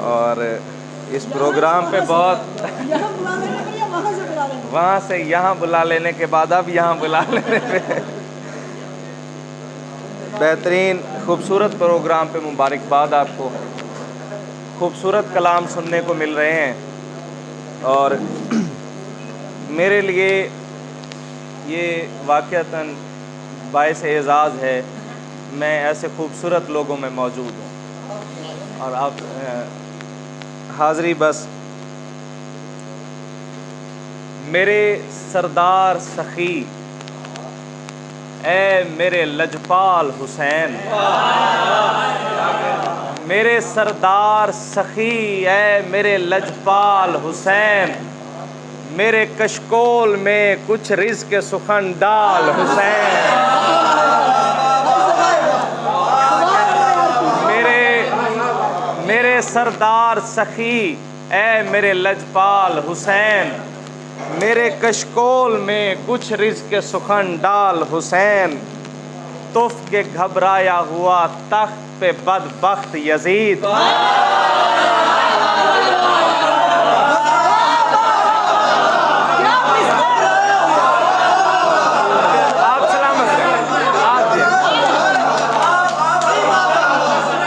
और इस प्रोग्राम पे बहुत वहाँ से यहाँ बुला लेने के बाद अब यहाँ बुला लेने पे बेहतरीन खूबसूरत प्रोग्राम पे मुबारकबाद आपको। खूबसूरत कलाम सुनने को मिल रहे हैं और मेरे लिए ये वाक़अतन बाइस एज़ाज़ है, मैं ऐसे खूबसूरत लोगों में मौजूद हूँ। और आप हाज़री बस मेरे सरदार सखी ए मेरे लजपाल हुसैन, मेरे सरदार सखी ए मेरे लजपाल हुसैन, मेरे कशकोल में कुछ रिज़्क़ सुखन डाल हुसैन, मेरे सरदार सखी ए मेरे लजपाल हुसैन, मेरे कशकोल में कुछ रिज़्क़ सुखन डाल हुसैन। तुफ के घबराया हुआ तख्त पे बदबख्त यजीद,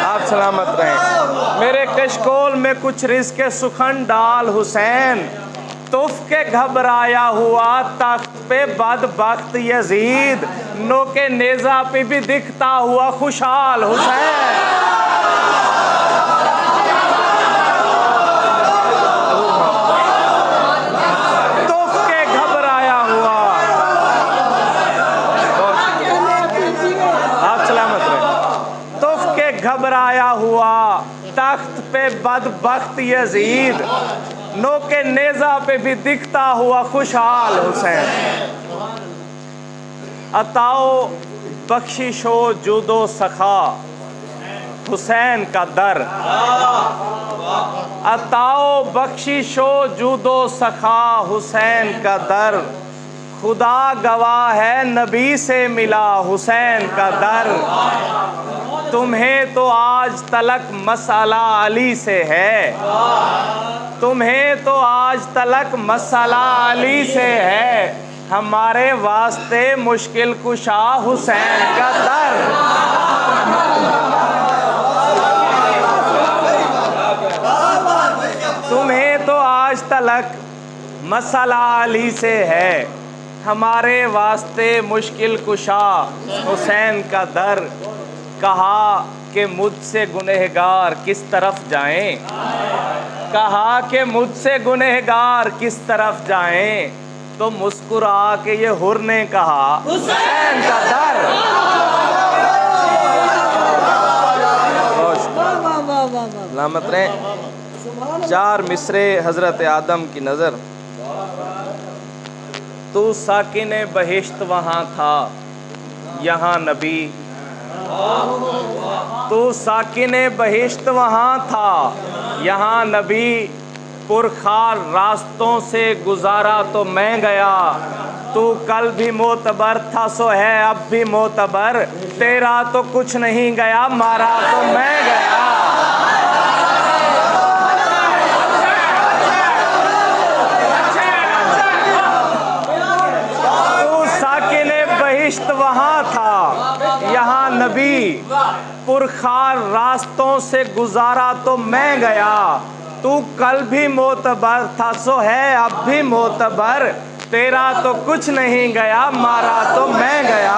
आप सलामत रहें। मेरे कशकोल में कुछ रिज़्क़ सुखन डाल हुसैन, तुफ के घबराया हुआ तख्त पे बदबख्त यजीद, नोके नेज़ा पे भी दिखता हुआ खुशहाल हुसैन। तुफ के घबराया हुआ, आप सलामत रहे। तुफ के घबराया हुआ तख्त पे बदबख्त यजीद, नोके नेज़ा पे भी दिखता हुआ खुशहाल हुसैन। अताओ बख्शिशो जुदो सखा हुसैन का दर, अताओ बख्शिशो जुदो सखा हुसैन का दर, खुदा गवाह है नबी से मिला हुसैन का दर। तुम्हें तो आज तलक मसला अली से है, तुम्हें तो आज तलक मसला अली से है, हमारे वास्ते मुश्किल कुशा हुसैन का दर। तुम्हें तो आज तलक मसला अली से है, हमारे वास्ते मुश्किल कुशा हुसैन का दर। कहा कि मुझसे गुनहगार किस तरफ जाएं, कहा कि मुझसे गुनहगार किस तरफ जाएं, तो मुस्कुरा के ये हुर ने कहा हुसैन का दर। सलामत रहें। 4 मिसरे हजरत आदम की नजर। तू साकिने बहिश्त वहाँ था यहाँ नबी, तू साकिने बहिश्त वहाँ था यहाँ नबी, पुरखार रास्तों से गुजारा तो मैं गया, तू कल भी मोतबर था सो है अब भी मोतबर, तेरा तो कुछ नहीं गया मारा तो मैं गया। तू साकिने बहिश्त वहाँ था यहाँ नबी, पुरखार रास्तों से गुजारा तो मैं गया, तू कल भी मोतबर था सो है अब भी मोतबर, तेरा तो कुछ नहीं गया मारा तो मैं गया।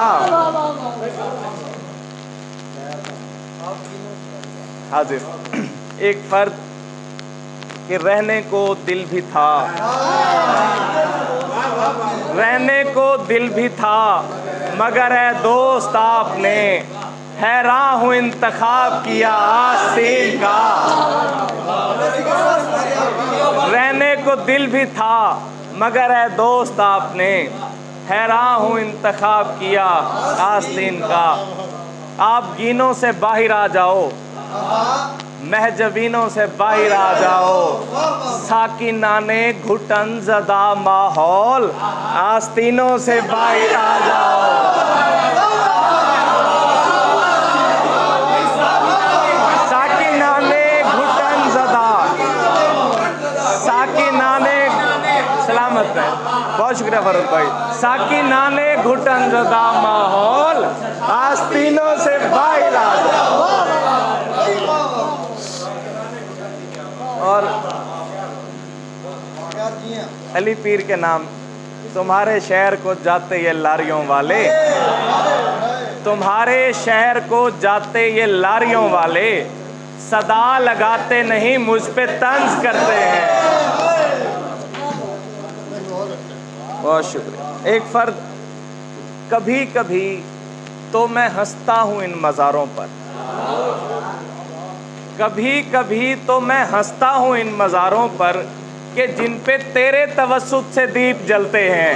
हाजिर। एक फर्द कि रहने को दिल भी था, रहने को दिल भी था, मगर है दोस्त आपने हैरान हूँ इंतखाब किया आस्तीन का। रहने को दिल भी था मगर है दोस्त आपने हैरान हूँ इंतखाब किया आस्तीन का। आप गिनों से बाहर आ जाओ, महजबीनों से बाहर आ जाओ, साकिनाने घुटन ज़दा माहौल आस्तीनों से बाहर आ जाओ। साकिनाने घुटन ज़दा बहुत शुक्रिया फरूक भाई। साकी नाने घुटन जदा माहौल आस्तीनों से बाहर आ जाओ। और अली पीर के नाम, तुम्हारे शहर को जाते ये लारियों वाले, तुम्हारे शहर को जाते ये लारियों वाले, सदा लगाते नहीं मुझ पे तंज करते हैं। बहुत शुक्रिया। एक फर्द, कभी कभी तो मैं हंसता हूँ इन मज़ारों पर, कभी कभी तो मैं हंसता हूँ इन मज़ारों पर कि जिन पे तेरे तवस्सुत से दीप जलते हैं।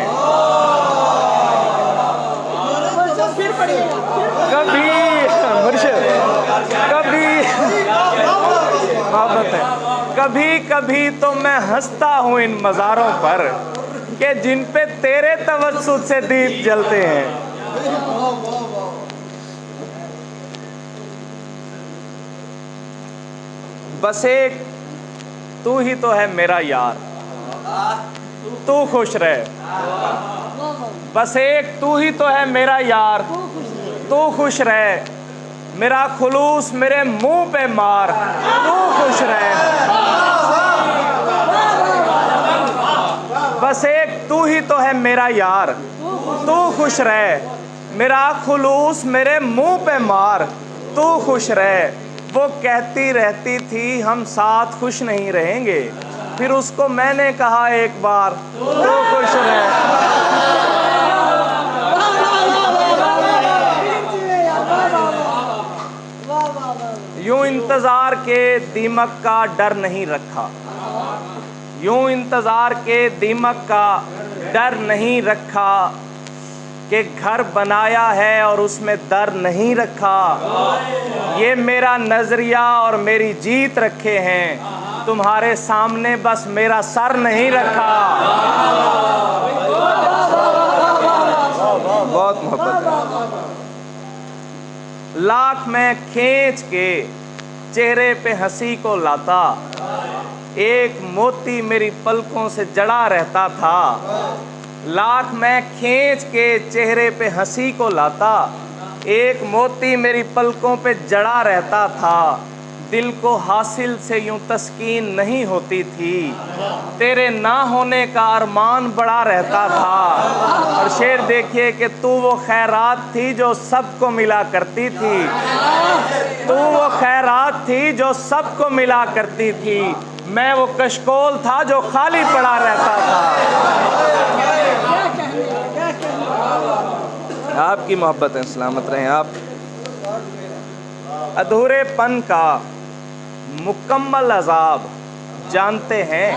कभी मुर्शिद, कभी कभी तो मैं हंसता हूँ इन मज़ारों पर कि जिन पे तेरे तवस्सुत से दीप जलते हैं। बस एक तू ही तो है मेरा यार, तू खुश रहे। बस एक तू ही तो है मेरा यार, तू खुश रहे। मेरा खुलूस मेरे मुंह पे मार, तू खुश रहे। बस एक तू ही तो है मेरा यार, तू खुश रहे। मेरा खुलूस मेरे मुंह पे मार, तू खुश रहे। वो कहती रहती थी हम साथ खुश नहीं रहेंगे, फिर उसको मैंने कहा एक बार तू खुश रहे। यूं इंतजार के दीमक का डर नहीं रखा, यूं इंतजार के दीमक का डर नहीं रखा कि घर बनाया है और उसमें दर नहीं रखा। ये मेरा नजरिया और मेरी जीत रखे हैं, तुम्हारे सामने बस मेरा सर नहीं रखा। बहुत मोहब्बत है। लाख मैं खींच के चेहरे पे हंसी को लाता, एक मोती मेरी पलकों से जड़ा रहता था। लाख मैं खींच के चेहरे पे हंसी को लाता, एक मोती मेरी पलकों पे जड़ा रहता था। दिल को हासिल से यूं तस्कीन नहीं होती थी, तेरे ना होने का अरमान बड़ा रहता था। और शेर देखिए कि तू वो खैरात थी जो सबको मिला करती थी, तू वो खैरात थी जो सबको मिला करती थी। मैं वो कशकोल था जो खाली पड़ा रहता था। आपकी मोहब्बत है, सलामत रहें आप। अधूरेपन का मुकम्मल अजाब जानते हैं,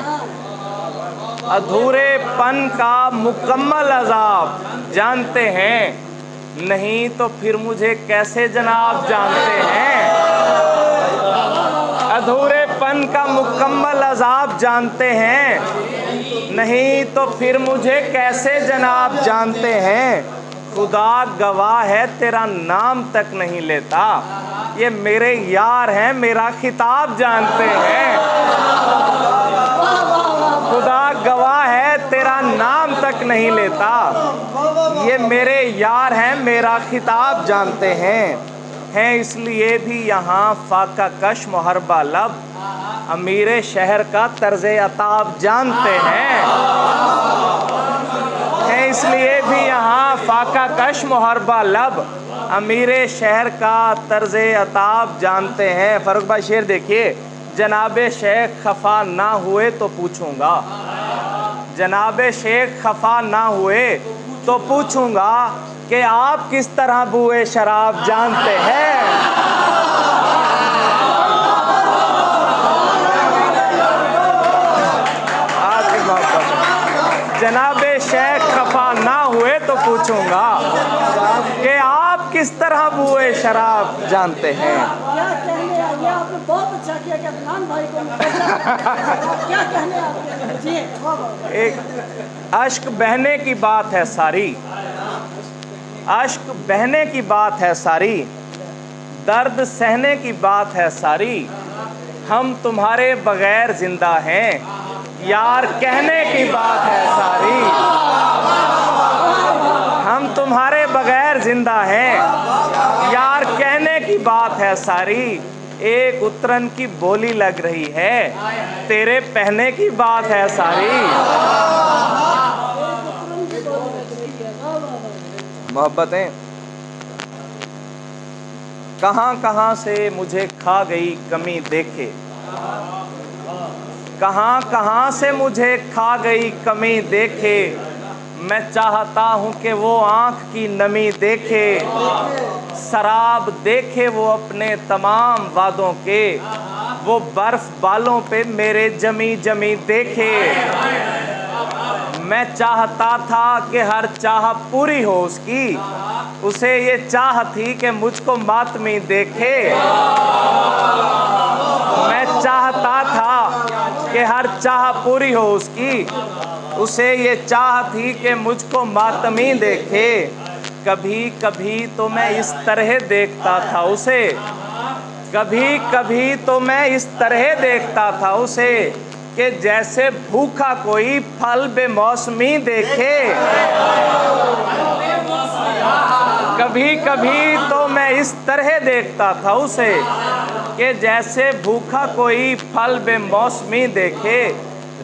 अधूरेपन का मुकम्मल अजाब जानते हैं, नहीं तो फिर मुझे कैसे जनाब जानते हैं। अधूरेपन का मुकम्मल अजाब जानते हैं, नहीं तो फिर मुझे कैसे जनाब जानते हैं। खुदा गवाह है तेरा नाम तक नहीं लेता, ये मेरे यार हैं मेरा खिताब जानते हैं। खुदा गवाह है तेरा नाम तक नहीं लेता, ये मेरे यार हैं मेरा खिताब जानते हैं इसलिए भी यहाँ फाका कश मुहरबा लब, अमीर शहर का तर्ज़े अताब जानते हैं इसलिए भी यहाँ फाका कश मुहरबा लब, अमीर शहर का तर्ज़े अताब जानते हैं। फरूक भाई शेर देखिए, जनाबे शेख खफा ना हुए तो पूछूंगा, जनाबे शेख खफा ना हुए तो पूछूंगा कि आप किस तरह बुए शराब जानते हैं। जनाबे शेख खफा ना हुए तो पूछूंगा कि आप किस तरह बुए शराब जानते हैं। क्या कहने आए, आपने बहुत अच्छा किया कि अदनान भाई को क्या कहने आए जी। एक अश्क बहने की बात है सारी, अश्क बहने की बात है सारी, दर्द सहने की बात है सारी। हम तुम्हारे बगैर जिंदा हैं, यार कहने की बात है सारी, हम तुम्हारे बगैर जिंदा हैं, यार कहने की बात है सारी। एक उतरन की बोली लग रही है, तेरे पहने की बात है सारी। मोहब्बतें कहाँ कहाँ से मुझे खा गई कमी देखे, कहाँ कहाँ से मुझे खा गई कमी देखे। मैं चाहता हूँ कि वो आँख की नमी देखे, शराब देखे वो अपने तमाम वादों के, वो बर्फ बालों पे मेरे जमी जमी देखे। मैं चाहता था कि हर चाह पूरी हो उसकी, उसे ये चाह थी कि मुझको मातमी देखे। मैं चाहता था कि हर चाह पूरी हो उसकी, उसे ये चाह थी कि मुझको मातमी देखे। कभी कभी तो मैं इस तरह देखता था उसे, कभी कभी तो मैं इस तरह देखता था उसे, कि जैसे भूखा कोई फल बेमौसमी देखे। कभी कभी तो मैं इस तरह देखता था उसे, कि जैसे भूखा कोई फल बेमौसमी देखे।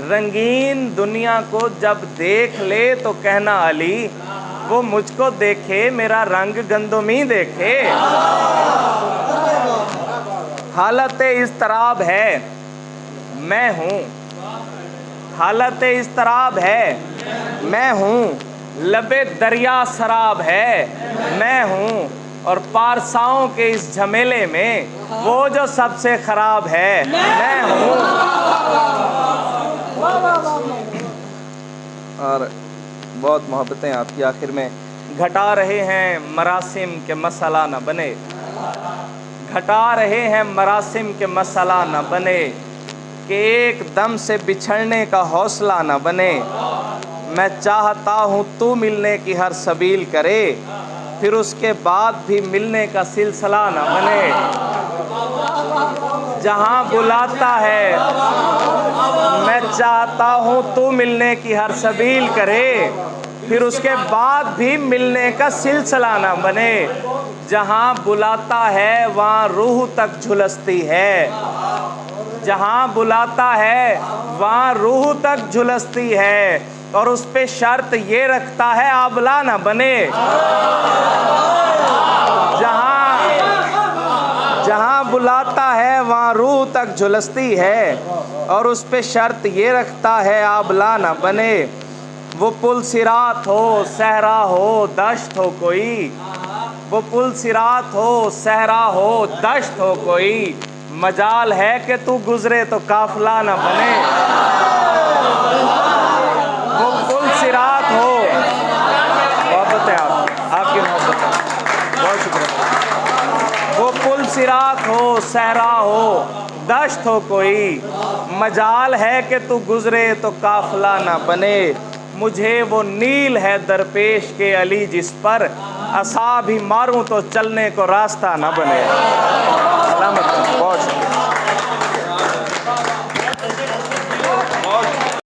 रंगीन दुनिया को जब देख ले तो कहना अली, वो मुझको देखे मेरा रंग गंदमी देखे। हालत इस्तराब है मैं हूँ, हालत इस्तराब है मैं हूँ, लबे दरिया शराब है मैं हूँ, और पारसाओं के इस झमेले में वो जो सबसे खराब है मैं हूँ। और बहुत मोहब्बतें आपकी आखिर में घटा रहे हैं मरासिम के मसाला न बने, घटा रहे हैं मरासिम के मसाला न बने, कि एक दम से बिछड़ने का हौसला न बने। मैं चाहता हूँ तू मिलने की हर सबील करे, फिर उसके बाद भी मिलने का सिलसिला न बने। जहाँ बुलाता है मैं चाहता हूँ तू मिलने की हर सबील करे, फिर उसके बाद भी मिलने का सिलसिला न बने। जहाँ बुलाता है वहाँ रूह तक झुलसती है, जहाँ बुलाता है वहाँ रूह तक झुलसती है, और उस पे शर्त ये रखता है आबला न बने। जहाँ बुलाता है वहाँ रूह तक झुलसती है, और उस पे शर्त ये रखता है आबला न बने। वो पुल सिरात हो सहरा हो दश्त हो कोई, वो पुल सिरात हो सहरा हो दश्त हो कोई, मजाल है कि तू गुजरे तो काफिला न बने। वो पुल सिरात हो, मोहब्बत है आपकी मोहब्बत है, बहुत शुक्रिया। वो पुल सिरात हो सहरा हो दश्त हो कोई, मजाल है कि तू गुजरे तो काफिला न बने। मुझे वो नील है दरपेश के अली जिस पर, असा भी मारूं तो चलने को रास्ता न बने। सलामत बहुत